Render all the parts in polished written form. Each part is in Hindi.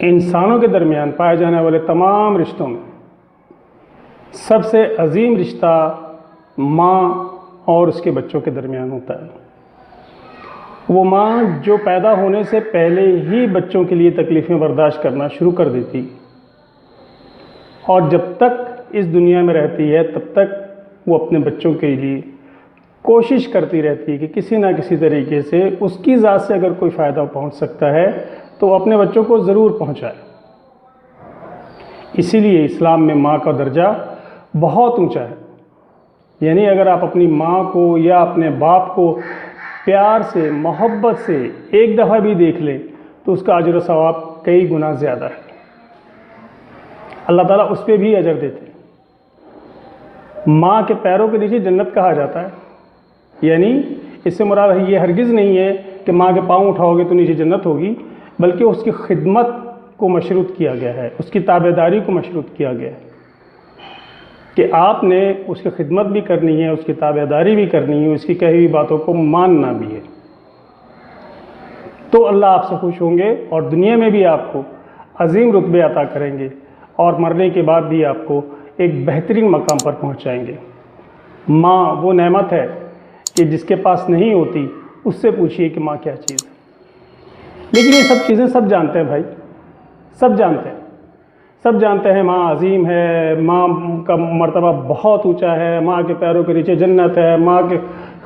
इंसानों के दरमियान पाए जाने वाले तमाम रिश्तों में सबसे अजीम रिश्ता माँ और उसके बच्चों के दरमियान होता है। वो माँ जो पैदा होने से पहले ही बच्चों के लिए तकलीफ़ें बर्दाश्त करना शुरू कर देती और जब तक इस दुनिया में रहती है तब तक वो अपने बच्चों के लिए कोशिश करती रहती है कि किसी ना किसी तरीके से उसकी ज़ात से अगर कोई फ़ायदा पहुंच सकता है तो अपने बच्चों को ज़रूर पहुंचाए। इसीलिए इस्लाम में माँ का दर्जा बहुत ऊंचा है। यानी अगर आप अपनी माँ को या अपने बाप को प्यार से मोहब्बत से एक दफ़ा भी देख लें तो उसका अजर व सवाब कई गुना ज़्यादा है। अल्लाह ताला उस पर भी अजर देते हैं। माँ के पैरों के नीचे जन्नत कहा जाता है। यानी इससे मुराद ये हरगिज़ नहीं है कि माँ के पाँव उठाओगे तो नीचे जन्नत होगी, बल्कि उसकी खिदमत को मशरूत किया गया है, उसकी ताबेदारी को मशरूत किया गया है कि आपने उसकी खिदमत भी करनी है, उसकी ताबेदारी भी करनी है, उसकी कही हुई बातों को मानना भी है। तो अल्लाह आपसे खुश होंगे और दुनिया में भी आपको अजीम रुतबे अता करेंगे और मरने के बाद भी आपको एक बेहतरीन मकाम पर पहुंचाएंगे। माँ वो नेमत है कि जिसके पास नहीं होती उससे पूछिए कि माँ क्या चीज़ है। लेकिन ये सब चीज़ें सब जानते हैं भाई, सब जानते हैं, सब जानते हैं। माँ अजीम है, माँ का मर्तबा बहुत ऊंचा है, माँ के पैरों के नीचे जन्नत है, माँ की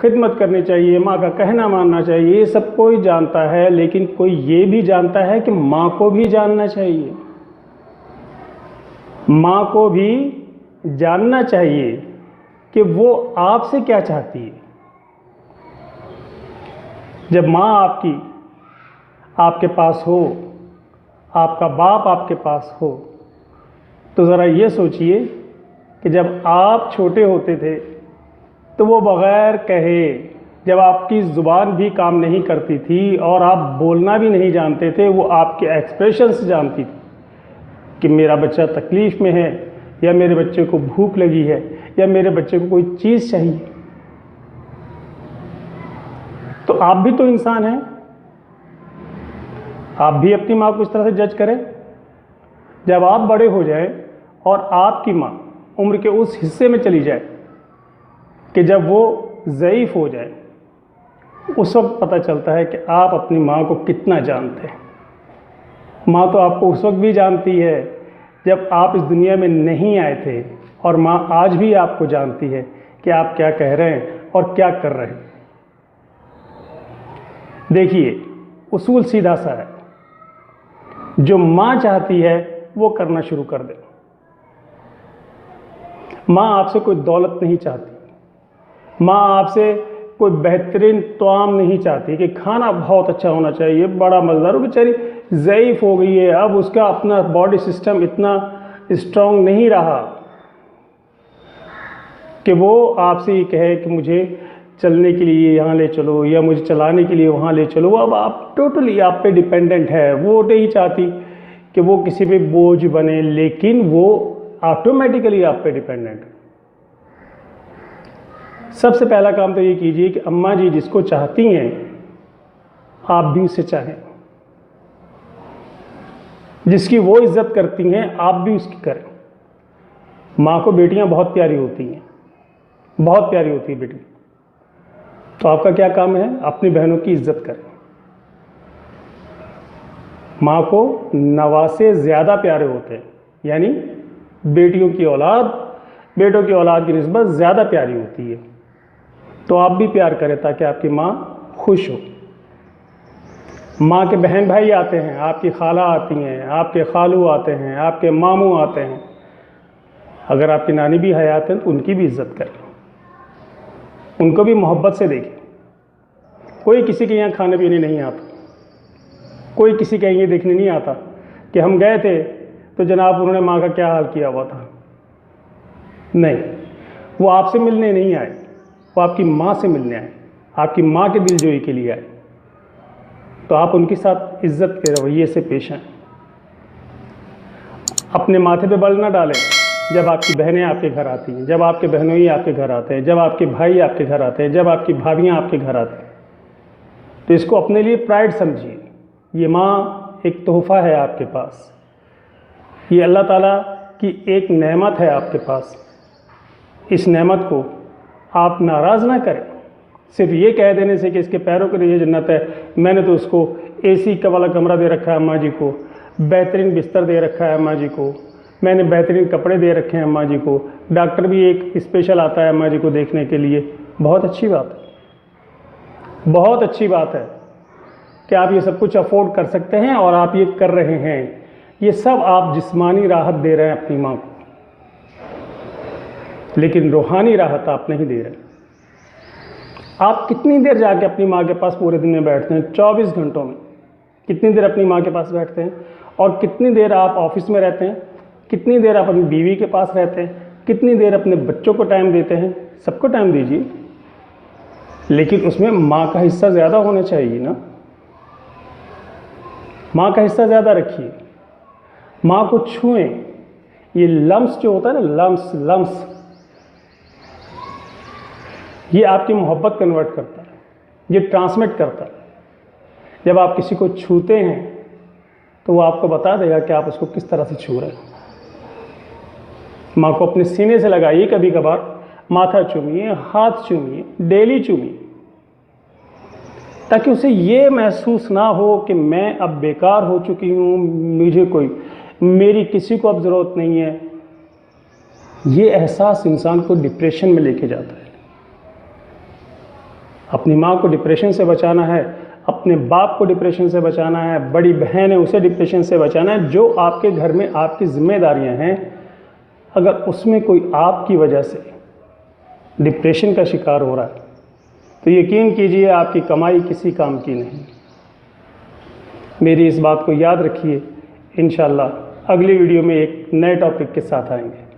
खिदमत करनी चाहिए, माँ का कहना मानना चाहिए, ये सब कोई जानता है। लेकिन कोई ये भी जानता है कि माँ को भी जानना चाहिए, माँ को भी जानना चाहिए कि वो आपसे क्या चाहती है। जब माँ आपके पास हो, आपका बाप आपके पास हो, तो ज़रा ये सोचिए कि जब आप छोटे होते थे तो वो बग़ैर कहे, जब आपकी ज़ुबान भी काम नहीं करती थी और आप बोलना भी नहीं जानते थे, वो आपके एक्सप्रेशन से जानती थी कि मेरा बच्चा तकलीफ़ में है, या मेरे बच्चे को भूख लगी है, या मेरे बच्चे को कोई चीज़ चाहिए। तो आप भी तो इंसान हैं, आप भी अपनी माँ को इस तरह से जज करें। जब आप बड़े हो जाएं और आपकी माँ उम्र के उस हिस्से में चली जाए कि जब वो ज़ईफ़ हो जाए, उस वक्त पता चलता है कि आप अपनी माँ को कितना जानते हैं। माँ तो आपको उस वक्त भी जानती है जब आप इस दुनिया में नहीं आए थे, और माँ आज भी आपको जानती है कि आप क्या कह रहे हैं और क्या कर रहे हैं। देखिए, उसूल सीधा सा है, जो माँ चाहती है वो करना शुरू कर दे। माँ आपसे कोई दौलत नहीं चाहती, माँ आपसे कोई बेहतरीन तवाम नहीं चाहती कि खाना बहुत अच्छा होना चाहिए, बड़ा मज़ेदार। वो बेचारी ज़ईफ़ हो गई है, अब उसका अपना बॉडी सिस्टम इतना स्ट्रॉन्ग नहीं रहा कि वो आपसे ये कहे कि मुझे चलने के लिए यहाँ ले चलो या मुझे चलाने के लिए वहाँ ले चलो। अब आप टोटली आप पे डिपेंडेंट है। वो नहीं चाहती कि वो किसी पे बोझ बने, लेकिन वो ऑटोमेटिकली आप पे डिपेंडेंट है। सबसे पहला काम तो ये कीजिए कि अम्मा जी जिसको चाहती हैं आप भी उसे चाहें, जिसकी वो इज्जत करती हैं आप भी उसकी करें। माँ को बेटियां बहुत प्यारी होती हैं, बहुत प्यारी होती है बेटी। तो आपका क्या काम है? अपनी बहनों की इज्जत करें। माँ को नवासे ज़्यादा प्यारे होते हैं, यानी बेटियों की औलाद बेटों की औलाद की निस्बत ज़्यादा प्यारी होती है। तो आप भी प्यार करें ताकि आपकी माँ खुश हो। माँ के बहन भाई आते हैं, आपकी खाला आती हैं, आपके खालू आते हैं, आपके मामू आते हैं। अगर आपकी नानी भी हयात हैं तो उनकी भी इज्जत करें, उनको भी मोहब्बत से देखें। कोई किसी के यहाँ खाने पीने नहीं आता, कोई किसी के ये देखने नहीं आता कि हम गए थे तो जनाब उन्होंने माँ का क्या हाल किया हुआ था। नहीं, वो आपसे मिलने नहीं आए, वो आपकी माँ से मिलने आए, आपकी माँ के दिलजोई के लिए आए। तो आप उनके साथ इज्जत के रवैये से पेश आएँ। अपने माथे पे बल ना डालें जब आपकी बहनें आपके घर आती हैं, जब आपके बहनोई आपके घर आते हैं, जब आपके भाई आपके घर आते हैं, जब आपकी भाभियाँ आपके घर आती हैं। तो इसको अपने लिए प्राइड समझिए। ये माँ एक तोहफ़ा है आपके पास, ये अल्लाह ताला की एक नेमत है आपके पास। इस नेमत को आप नाराज़ ना करें सिर्फ ये कह देने से कि इसके पैरों के लिए जन्नत है। मैंने तो उसको एसी का वाला कमरा दे रखा है अम्मा जी को, बेहतरीन बिस्तर दे रखा है अम्मा जी को, मैंने बेहतरीन कपड़े दे रखे हैं अम्मा जी को, डॉक्टर भी एक स्पेशल आता है अम्मा जी को देखने के लिए। बहुत अच्छी बात है, बहुत अच्छी बात है कि आप ये सब कुछ अफोर्ड कर सकते हैं और आप ये कर रहे हैं। ये सब आप जिस्मानी राहत दे रहे हैं अपनी माँ को, लेकिन रूहानी राहत आप नहीं दे रहे। आप कितनी देर जाके अपनी माँ के पास पूरे दिन में बैठते हैं? 24 घंटों में कितनी देर अपनी माँ के पास बैठते हैं? और कितनी देर आप ऑफिस में रहते हैं? कितनी देर आप अपनी बीवी के पास रहते हैं? कितनी देर अपने बच्चों को टाइम देते हैं? सबको टाइम दीजिए, लेकिन उसमें माँ का हिस्सा ज़्यादा होना चाहिए ना। माँ का हिस्सा ज़्यादा रखिए, माँ को छुएं। ये लम्स जो होता है ना, लम्स ये आपकी मोहब्बत कन्वर्ट करता है, ये ट्रांसमिट करता है। जब आप किसी को छूते हैं तो वो आपको बता देगा कि आप उसको किस तरह से छू रहे हैं। माँ को अपने सीने से लगाइए, कभी कभार माथा चूमिए, हाथ चूमिए, डेली चूमिए, ताकि उसे ये महसूस ना हो कि मैं अब बेकार हो चुकी हूँ, मेरी किसी को अब ज़रूरत नहीं है। ये एहसास इंसान को डिप्रेशन में लेके जाता है। अपनी माँ को डिप्रेशन से बचाना है, अपने बाप को डिप्रेशन से बचाना है, बड़ी बहन है उसे डिप्रेशन से बचाना है। जो आपके घर में आपकी जिम्मेदारियां हैं, अगर उसमें कोई आपकी वजह से डिप्रेशन का शिकार हो रहा है तो यकीन कीजिए आपकी कमाई किसी काम की नहीं। मेरी इस बात को याद रखिए। इंशाअल्लाह अगली वीडियो में एक नए टॉपिक के साथ आएंगे।